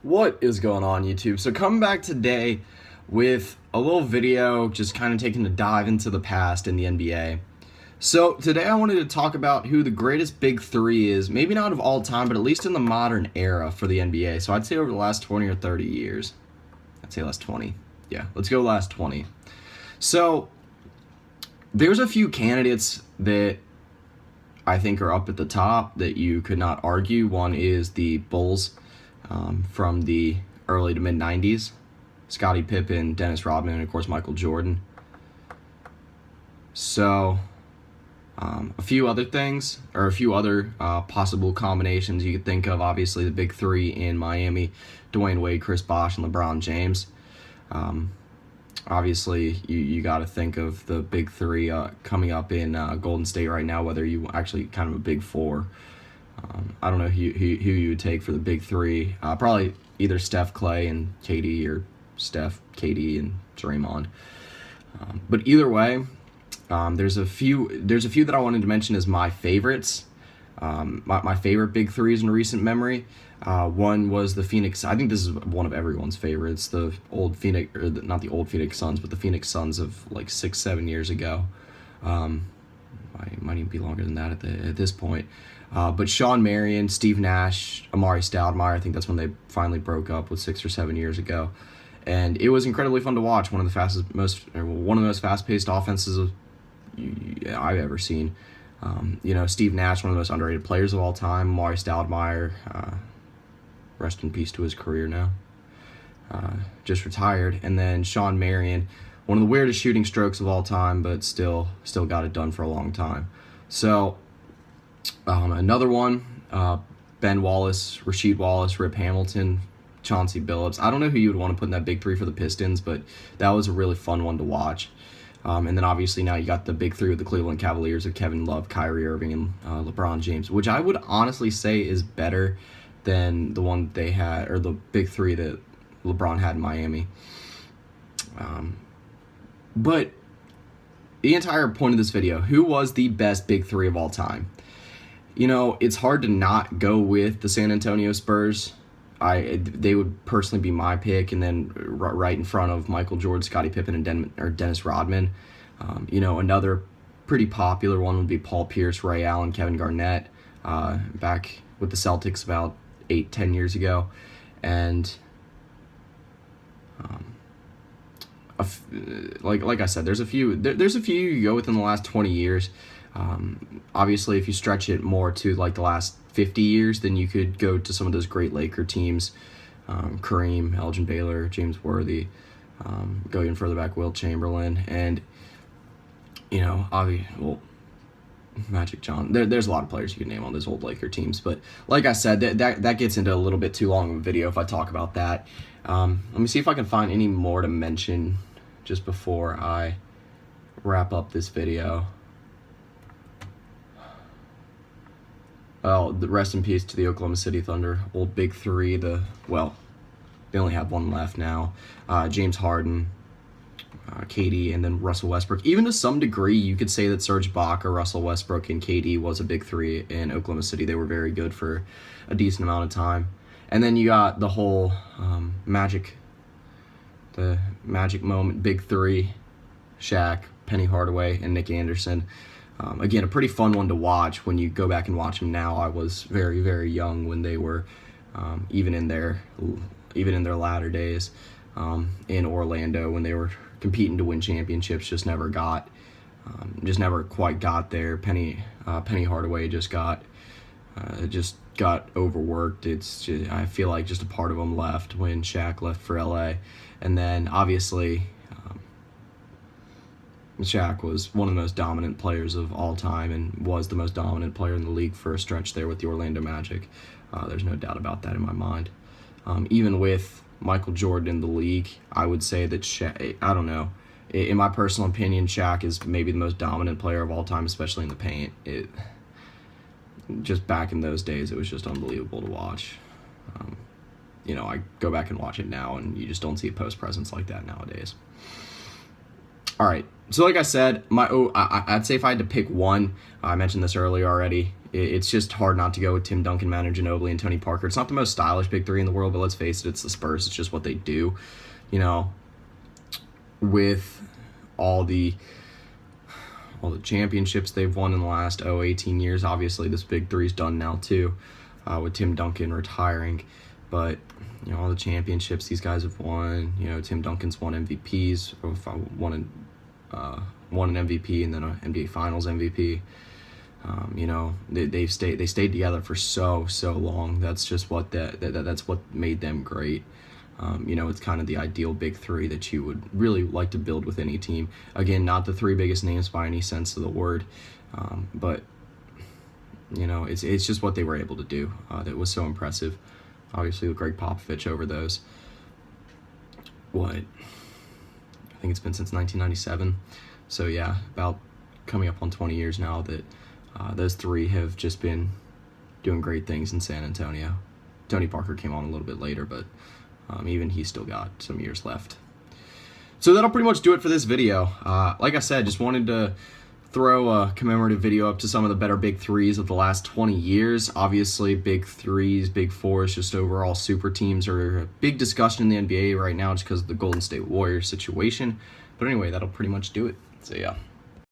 What is going on, YouTube? So coming back today with a little video just kind of taking a dive into the past in the NBA. So today I wanted to talk about who the greatest big three is, maybe not of all time, but at least in the modern era for the NBA. So I'd say over the last 20 or 30 years. I'd say last 20. Yeah, let's go last 20. So there's a few candidates that I think are up at the top that you could not argue. One is the Bulls from the early to mid-90s. Scottie Pippen, Dennis Rodman, and of course Michael Jordan. So a few other things, or a few other possible combinations you could think of. Obviously the big three in Miami: Dwayne Wade, Chris Bosh, and LeBron James. Obviously you got to think of the big three coming up in Golden State right now, whether you actually kind of a big four. I don't know who you would take for the big three. Probably either Steph, Clay, and KD, or Steph, KD, and Draymond. But either way, there's a few that I wanted to mention as my favorites. My favorite big threes in recent memory. One was the Phoenix. I think this is one of everyone's favorites. The old Phoenix, or not the old Phoenix Suns, but the Phoenix Suns of like 6-7 years ago. Might even be longer than that at this point. But Sean Marion, Steve Nash, Amari Stoudemire, I think that's when they finally broke up, with 6 or 7 years ago. And it was incredibly fun to watch. One of the most fast-paced offenses I've ever seen. Steve Nash, one of the most underrated players of all time. Amari Stoudemire, rest in peace to his career now. Just retired. And then Sean Marion, one of the weirdest shooting strokes of all time, but still got it done for a long time. So another one, Ben Wallace, Rasheed Wallace, Rip Hamilton, Chauncey Billups. I don't know who you would want to put in that big three for the Pistons, but that was a really fun one to watch. And then obviously now you got the big three with the Cleveland Cavaliers of Kevin Love, Kyrie Irving, and LeBron James, which I would honestly say is better than the one they had, or the big three that LeBron had in Miami. But the entire point of this video, who was the best big three of all time? It's hard to not go with the San Antonio Spurs. They would personally be my pick, and then right in front of Michael Jordan, Scottie Pippen, and Dennis Rodman. Another pretty popular one would be Paul Pierce, Ray Allen, Kevin Garnett, back with the Celtics about 8-10 years ago. And like I said, there's a few you go within the last 20 years. Obviously, if you stretch it more to like the last 50 years, then you could go to some of those great Laker teams, Kareem, Elgin Baylor, James Worthy, go even further back, Wilt Chamberlain, and Magic Johnson. There's a lot of players you can name on those old Laker teams, but like I said, that gets into a little bit too long of a video if I talk about that. Let me see if I can find any more to mention just before I wrap up this video. Well, rest in peace to the Oklahoma City Thunder, old big three. They only have one left now. James Harden, KD, and then Russell Westbrook. Even to some degree, you could say that Serge Ibaka, Russell Westbrook, and KD was a big three in Oklahoma City. They were very good for a decent amount of time. And then you got the whole magic moment, big three: Shaq, Penny Hardaway, and Nick Anderson. Again, a pretty fun one to watch when you go back and watch them now. I was very, very young when they were even in their latter days in Orlando, when they were competing to win championships, just never quite got there. Penny Hardaway just got overworked. I feel like just a part of him left when Shaq left for LA, and then obviously Shaq was one of the most dominant players of all time, and was the most dominant player in the league for a stretch there with the Orlando Magic. There's no doubt about that in my mind. Even with Michael Jordan in the league, I would say that Shaq, I don't know, in my personal opinion, Shaq is maybe the most dominant player of all time, especially in the paint. Just back in those days, it was just unbelievable to watch. I go back and watch it now, and you just don't see a post presence like that nowadays. All right, so like I said, I'd say if I had to pick one, I mentioned this earlier already, it's just hard not to go with Tim Duncan, Manu Ginobili, and Tony Parker. It's not the most stylish big three in the world, but let's face it, it's the Spurs. It's just what they do. You know, with all the championships they've won in the last 18 years. Obviously, this big three's done now too, with Tim Duncan retiring. But you know, all the championships these guys have won. You know, Tim Duncan's won MVPs, won an MVP and then an NBA Finals MVP. You know, they stayed together for so long. That's just what that's what made them great. You know, it's kind of the ideal big three that you would really like to build with any team. Again, not the three biggest names by any sense of the word, but you know, it's just what they were able to do that was so impressive. Obviously, with Greg Popovich over those, I think it's been since 1997. So yeah, about coming up on 20 years now that those three have just been doing great things in San Antonio. Tony Parker came on a little bit later, but even he's still got some years left. So that'll pretty much do it for this video. Like I said, just wanted to throw a commemorative video up to some of the better big threes of the last 20 years. Obviously, big threes, big fours, just overall super teams are a big discussion in the NBA right now just because of the Golden State Warriors situation. But anyway, that'll pretty much do it. So yeah.